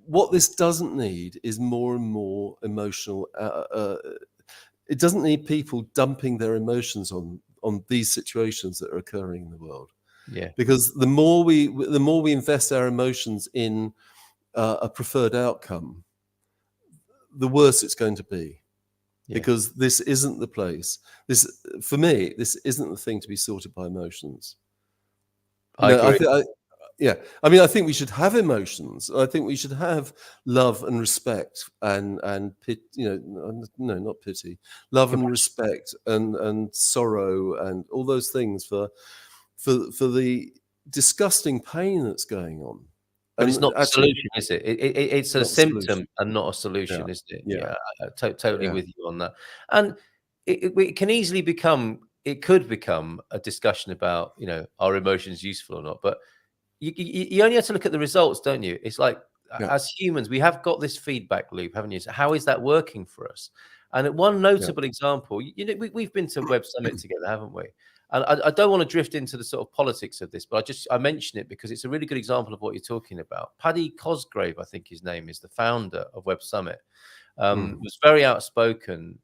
what this doesn't need is more and more emotional. It doesn't need people dumping their emotions on these situations that are occurring in the world. Because the more we invest our emotions in a preferred outcome, the worse it's going to be. Because this isn't the place. For me, this isn't the thing to be sorted by emotions. I agree. I think we should have emotions. I think we should have love and respect and not pity, love and respect and sorrow and all those things for the disgusting pain that's going on. But it's not a actually, solution, is it? It's a not the symptom solution. and not a solution, Yeah, isn't it? yeah, Totally yeah, with you on that. And it can easily become, it could become a discussion about, are emotions useful or not? But you only have to look at the results, don't you? It's like, yeah, as humans, we have got this feedback loop, haven't you? So how is that working for us? And one yeah. notable example, we've been to Web Summit together, haven't we? And I don't want to drift into the sort of politics of this, but I mention it because it's a really good example of what you're talking about. Paddy Cosgrave, I think his name is, the founder of Web Summit, was very outspoken,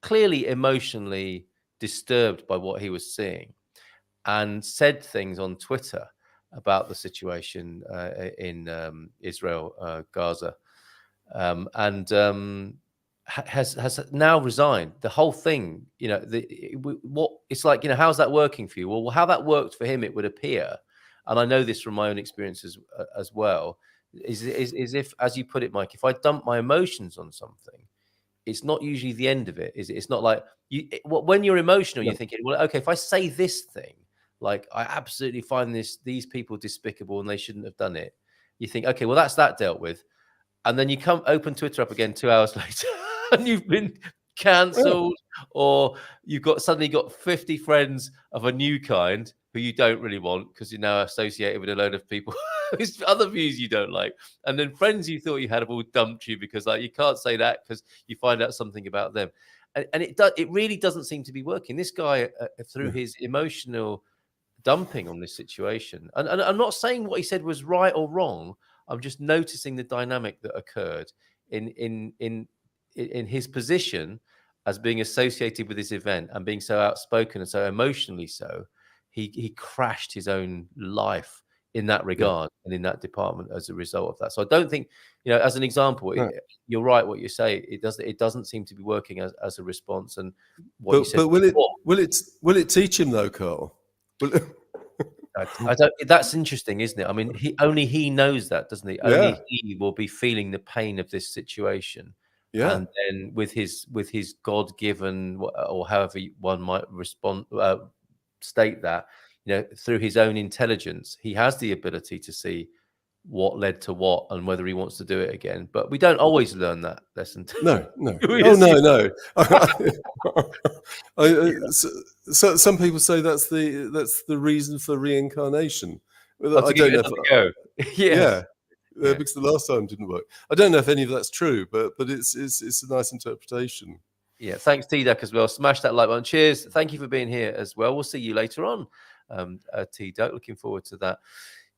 clearly emotionally disturbed by what he was seeing, and said things on Twitter about the situation in Israel, Gaza, and has now resigned. The whole thing, what it's like, how's that working for you? Well, how that worked for him, it would appear, and I know this from my own experiences as well, is if, as you put it, Mike, if I dump my emotions on something, it's not usually the end of it, is it? It's not like when you're emotional, Yeah. you're thinking, well, okay, if I say this thing, like, I absolutely find these people despicable and they shouldn't have done it. You think, okay, well, that's that dealt with. And then you open Twitter up again 2 hours later and you've been cancelled, or you've suddenly got 50 friends of a new kind who you don't really want because you're now associated with a load of people whose other views you don't like. And then friends you thought you had have all dumped you because, like, you can't say that because you find out something about them. And it really doesn't seem to be working. This guy, through his emotional dumping on this situation, and I'm not saying what he said was right or wrong. I'm just noticing the dynamic that occurred in his position as being associated with this event and being so outspoken and so emotionally so. He crashed his own life in that regard and in that department as a result of that. So I don't think, as an example, you're right what you say. It doesn't seem to be working as a response. And what you said, but will it teach him though, Carl? I don't. That's interesting, isn't it? I mean, he knows that, doesn't he? Only he will be feeling the pain of this situation, and then with his God-given, or however one might state that, through his own intelligence, he has the ability to see what led to what and whether he wants to do it again. But we don't always learn that lesson. No. Oh, no. So some people say that's the reason for reincarnation. I don't know. Go. Yes. Because the last time didn't work. I don't know if any of that's true, but it's a nice interpretation. Yeah, thanks, T-Duck, as well. Smash that like button. Cheers. Thank you for being here as well. We'll see you later on, T-Duck. Looking forward to that.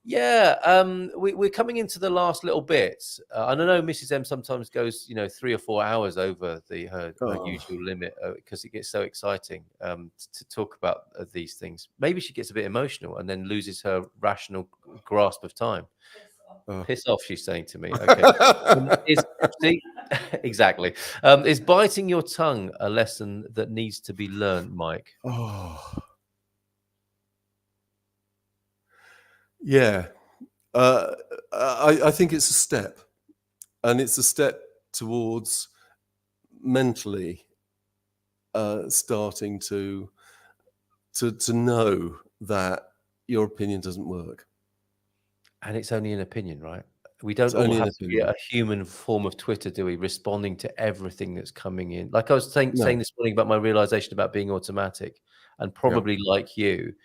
Yeah, we're coming into the last little bits. And I know Mrs. M sometimes goes, 3 or 4 hours over her usual limit because it gets so exciting to talk about these things. Maybe she gets a bit emotional and then loses her rational grasp of time. Piss off, she's saying to me. Okay. Exactly. Is biting your tongue a lesson that needs to be learned, Mike? Oh. Yeah. I think it's a step. And it's a step towards mentally starting to know that your opinion doesn't work. And it's only an opinion, right? We don't all have to be a human form of Twitter, do we? Responding to everything that's coming in. Like I was saying this morning about my realization about being automatic, and probably like you,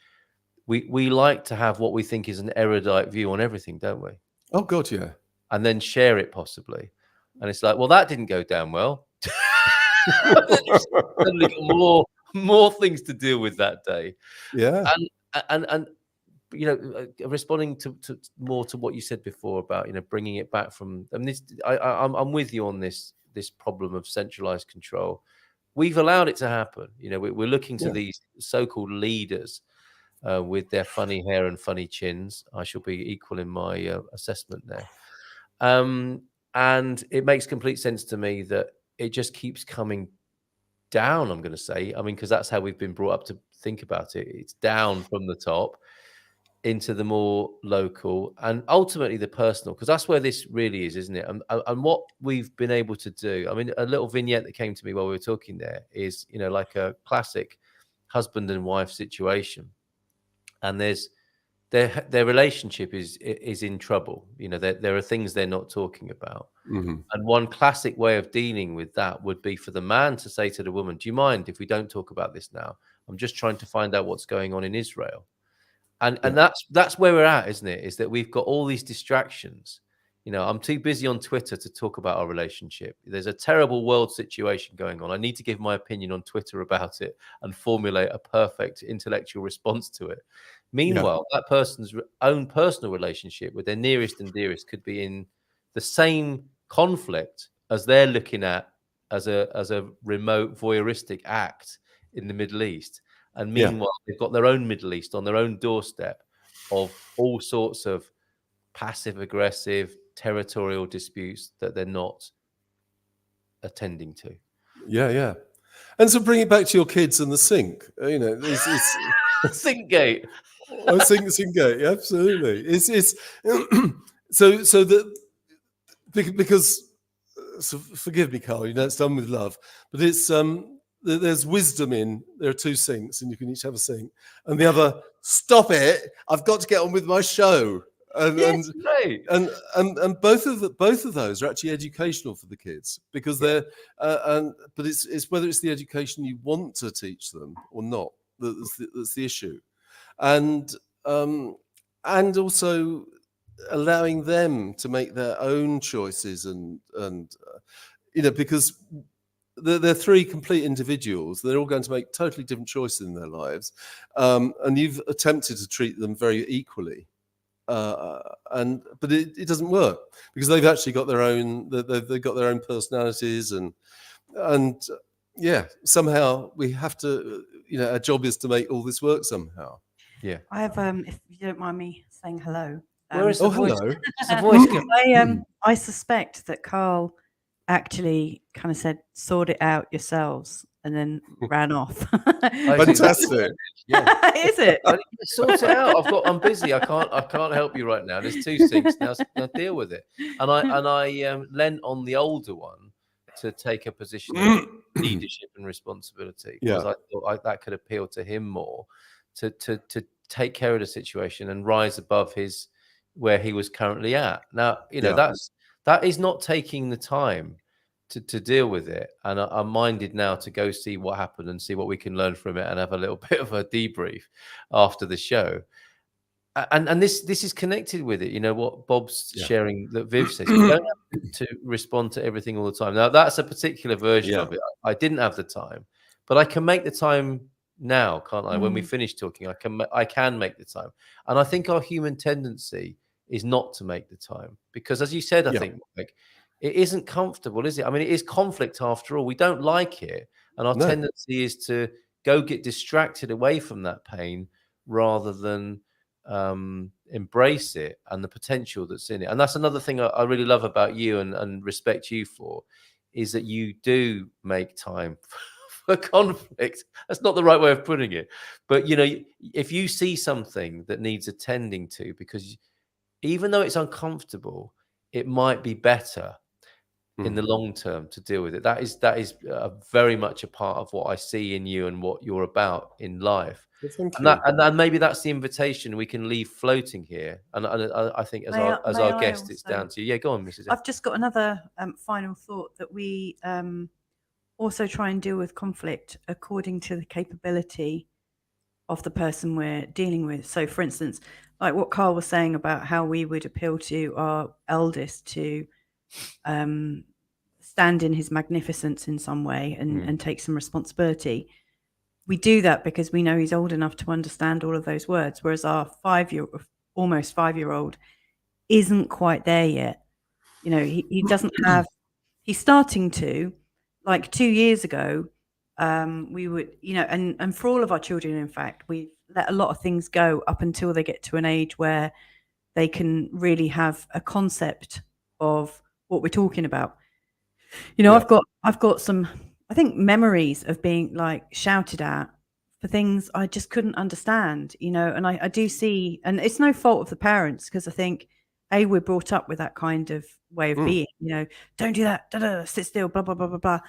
we like to have what we think is an erudite view on everything, don't we? Oh God, yeah. And then share it possibly. And it's like, well, that didn't go down well. Suddenly got more things to deal with that day. Yeah. And responding to more to what you said before about bringing it back from. I mean, I'm with you on this problem of centralized control. We've allowed it to happen. We're looking to these so-called leaders with their funny hair and funny chins. I shall be equal in my assessment there. And it makes complete sense to me that it just keeps coming down. I'm going to say, because that's how we've been brought up to think about it. It's down from the top into the more local and ultimately the personal, because that's where this really is, isn't it? And what we've been able to do, a little vignette that came to me while we were talking there is, like a classic husband and wife situation. And there's their relationship is in trouble. You know, there are things they're not talking about. Mhm. And one classic way of dealing with that would be for the man to say to the woman, "Do you mind if we don't talk about this now? I'm just trying to find out what's going on in Israel." And that's where we're at, isn't it? Is that we've got all these distractions. You know, I'm too busy on Twitter to talk about our relationship. There's a terrible world situation going on. I need to give my opinion on Twitter about it and formulate a perfect intellectual response to it. Meanwhile, that person's own personal relationship with their nearest and dearest could be in the same conflict as they're looking at as a remote voyeuristic act in the Middle East. And meanwhile, they've got their own Middle East on their own doorstep of all sorts of passive aggressive territorial disputes that they're not attending to. Yeah. And so bring it back to your kids and the sink. You know, it's Sinkgate. Sinkgate, absolutely. It's so that because forgive me, Carl, you know it's done with love, but it's there's wisdom in there are two sinks and you can each have a sink, and the other, stop it, I've got to get on with my show. And Yes, right. and both of those are actually educational for the kids, because they're but it's whether it's the education you want to teach them or not that's the issue, and also allowing them to make their own choices and you know, because they're three complete individuals. They're all going to make totally different choices in their lives, and you've attempted to treat them very equally. But it doesn't work, because they've actually got their own they've got their own personalities, and somehow we have to, you know, our job is to make all this work somehow. I have if you don't mind me saying hello. Where is the voice? Hello. Is the voice I suspect that Carl actually kind of said, "Sort it out yourselves," and then ran off. Fantastic. Yeah. Is it? Sort it out. I'm busy. I can't help you right now. There's two sinks now. Deal with it. And I lent on the older one to take a position of leadership and responsibility, because I thought that could appeal to him more, to take care of the situation and rise above where he was currently at. Now, you know, that is not taking the time to deal with it. And I'm minded now to go see what happened and see what we can learn from it and have a little bit of a debrief after the show. And this is connected with it. You know, what Bob's sharing that Viv says, you don't have to respond to everything all the time. Now, that's a particular version of it. I didn't have the time, but I can make the time now, can't I? When we finish talking, I can make the time. And I think our human tendency is not to make the time, because, as you said, I think, like, it isn't comfortable, is it? I mean, it is conflict after all. We don't like it, and our tendency is to go get distracted away from that pain rather than embrace it and the potential that's in it. And that's another thing I really love about you and respect you for, is that you do make time for conflict. That's not the right way of putting it, but, you know, if you see something that needs attending to, because even though it's uncomfortable, it might be better in the long term to deal with it. That is very much a part of what I see in you and what you're about in life. Well, thank you. And maybe that's the invitation we can leave floating here. And I think as our guest, it's down to you. Yeah, go on, Mrs. I've just got another final thought, that we also try and deal with conflict according to the capability of the person we're dealing with. So, for instance, like what Carl was saying about how we would appeal to our eldest to stand in his magnificence in some way and take some responsibility. We do that because we know he's old enough to understand all of those words, whereas our almost five-year-old isn't quite there yet. You know, he doesn't have, he's starting to, like 2 years ago, we would, you know, and for all of our children, in fact, we let a lot of things go up until they get to an age where they can really have a concept of what we're talking about. You know, I've got some, I think, memories of being like shouted at for things I just couldn't understand, you know, and I do see, and it's no fault of the parents, because I think, we're brought up with that kind of way of being, you know, don't do that, sit still, blah, blah, blah, blah, blah.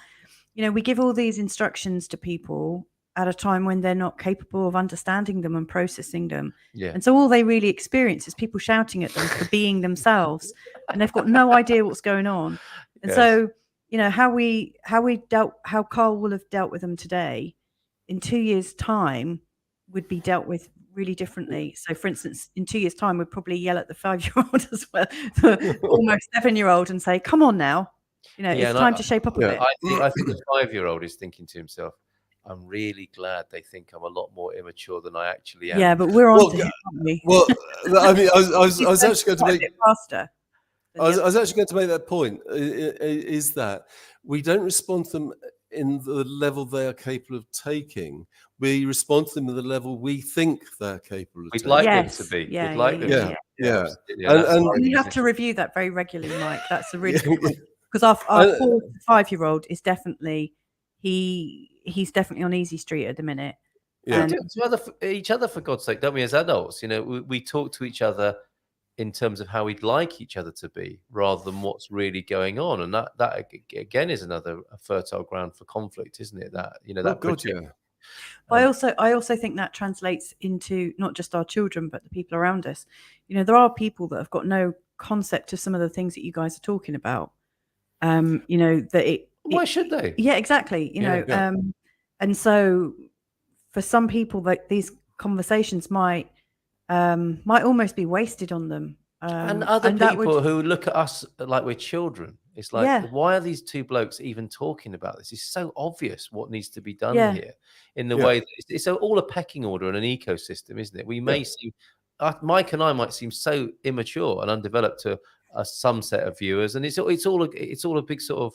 You know, we give all these instructions to people, at a time when they're not capable of understanding them and processing them. Yeah. And so all they really experience is people shouting at them for being themselves, and they've got no idea what's going on. And Yes. so, how Carl will have dealt with them today in 2 years' time would be dealt with really differently. So, for instance, in 2 years' time, we'd probably yell at the 5-year-old as well, the almost 7-year-old, and say, "Come on now, it's time to shape up a bit." I think the 5-year-old is thinking to himself, I'm really glad they think I'm a lot more immature than I actually am. Yeah, but we're on to him, aren't we? Well, I mean, I was actually going to make faster. I was actually going to make that point. Is that we don't respond to them in the level they are capable of taking. We respond to them at the level we think they're capable of We'd taking. like Yes. them to be. Yeah, We'd like yeah, them Yeah, to be. yeah. And We have to review that very regularly, Mike. That's a really good point. Because our 4 to 5-year-old is definitely he's definitely on easy street at the minute. Yeah. We do to each other, for God's sake, don't we? As adults, we talk to each other in terms of how we'd like each other to be, rather than what's really going on, and that again is another fertile ground for conflict, isn't it? That that God, I also think that translates into not just our children, but the people around us. There are people that have got no concept of some of the things that you guys are talking about. Why should they? Yeah, exactly. And so for some people, like, these conversations might almost be wasted on them. And other people who look at us like we're children. It's like, why are these two blokes even talking about this? It's so obvious what needs to be done here, in the way that it's all a pecking order and an ecosystem, isn't it? We may seem, Mike and I might seem so immature and undeveloped to some set of viewers, and it's all a big sort of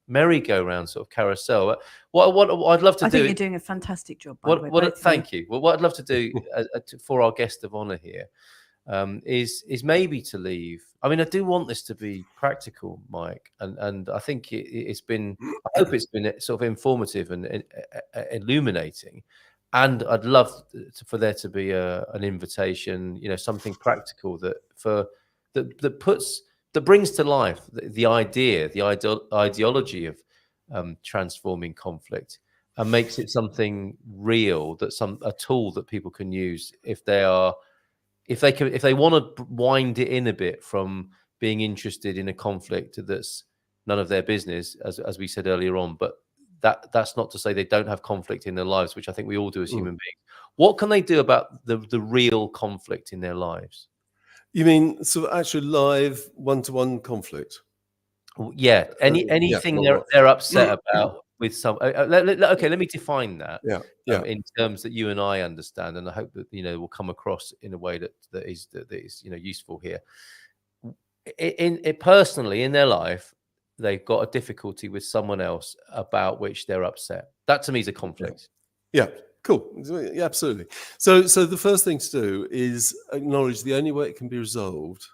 merry-go-round sort of carousel. What I'd love to do. I think you're doing a fantastic job. By the way, thank you. Well, what I'd love to do for our guest of honor here is maybe to leave. I mean, I do want this to be practical, Mike, and I think it's been. I hope it's been sort of informative and illuminating. And I'd love for there to be an invitation, something practical that brings to life the ideology of transforming conflict, and makes it something real, a tool that people can use if they want to wind it in a bit from being interested in a conflict that's none of their business, as we said earlier on. But that's not to say they don't have conflict in their lives, which I think we all do as human beings. What can they do about the real conflict in their lives? You mean sort of actually live one-to-one conflict? Yeah. Anything they're upset about with some. Okay, let me define that. In terms that you and I understand, and I hope that will come across in a way that is useful here. Personally in their life, they've got a difficulty with someone else about which they're upset. That to me is a conflict. Yeah. Cool. Yeah, absolutely. So the first thing to do is acknowledge the only way it can be resolved,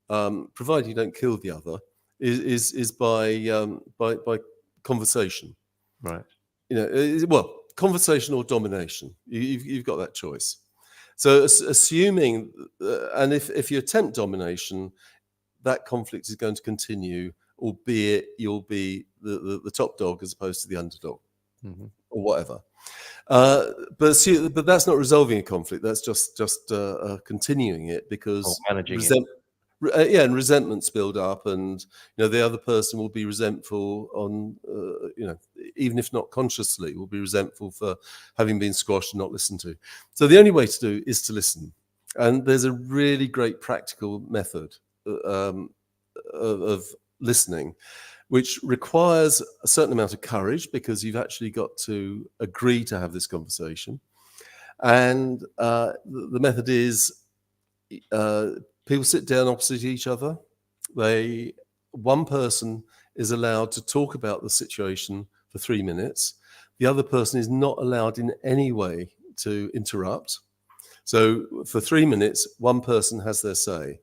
provided you don't kill the other, is by conversation. Right. Conversation or domination. You've got that choice. So assuming, and if you attempt domination, that conflict is going to continue, albeit you'll be the top dog as opposed to the underdog, or whatever. But that's not resolving a conflict. That's just continuing it, because managing and resentments build up, and the other person will be resentful on even if not consciously, will be resentful for having been squashed and not listened to. So the only way to do is to listen, and there's a really great practical method of listening, which requires a certain amount of courage, because you've actually got to agree to have this conversation. And the method is people sit down opposite each other. One person is allowed to talk about the situation for 3 minutes. The other person is not allowed in any way to interrupt. So for 3 minutes, one person has their say.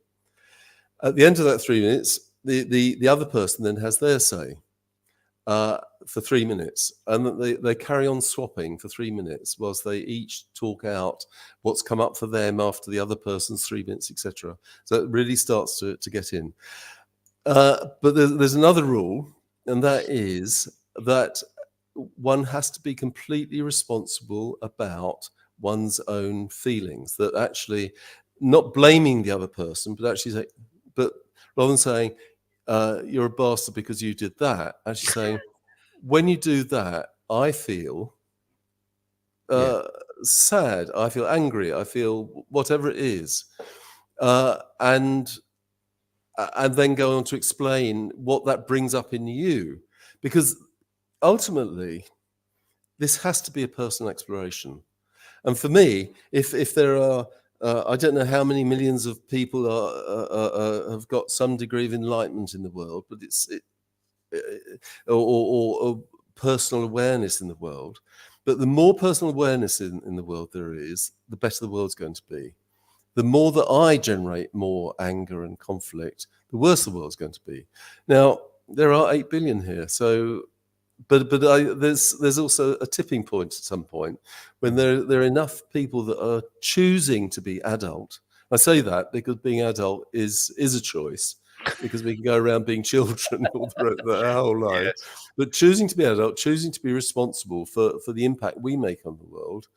At the end of that 3 minutes, the other person then has their say for 3 minutes, and they carry on swapping for 3 minutes whilst they each talk out what's come up for them after the other person's 3 minutes, etc. So it really starts to get in. But there's another rule, and that is that one has to be completely responsible about one's own feelings, that actually not blaming the other person, but actually say, but rather than saying, you're a bastard because you did that, actually saying, when you do that, I feel sad, I feel angry, I feel whatever it is. And then go on to explain what that brings up in you. Because ultimately, this has to be a personal exploration. And for me, if there are, I don't know how many millions of people have got some degree of enlightenment in the world, but or personal awareness in the world. But the more personal awareness in the world there is, the better the world's going to be. The more that I generate more anger and conflict, the worse the world's going to be. Now, there are 8 billion here, so, but there's also a tipping point at some point when there are enough people that are choosing to be adult. I say that because being adult is a choice, because we can go around being children all our whole life. Yes. But choosing to be adult, choosing to be responsible for the impact we make on the world,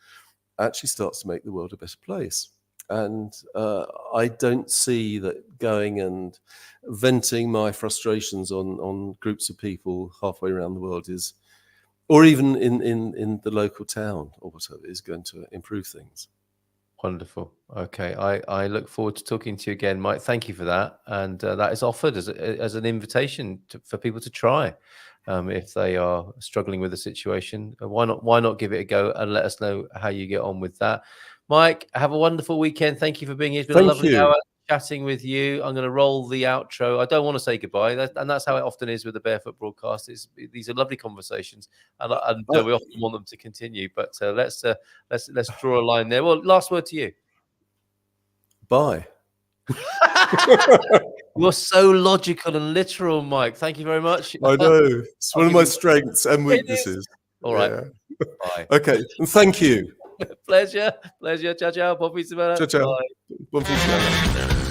actually starts to make the world a better place. And I don't see that going and venting my frustrations on groups of people halfway around the world is, or even in the local town or whatever, is going to improve things. Wonderful. Okay, I look forward to talking to you again, Mike. Thank you for that, and that is offered as an invitation for people to try if they are struggling with a situation. Why not give it a go and let us know how you get on with that. Mike, have a wonderful weekend. Thank you for being here. It's been a lovely hour chatting with you. I'm going to roll the outro. I don't want to say goodbye, and that's how it often is with the Barefoot Broadcast. These are lovely conversations, and we often want them to continue. But let's draw a line there. Well, last word to you. Bye. You're so logical and literal, Mike. Thank you very much. I know. It's one of my strengths and weaknesses. All right. Yeah. Bye. Okay. And thank you. Pleasure. Ciao, ciao. Buon fine settimana. Ciao, ciao. Bye. Buon fine settimana.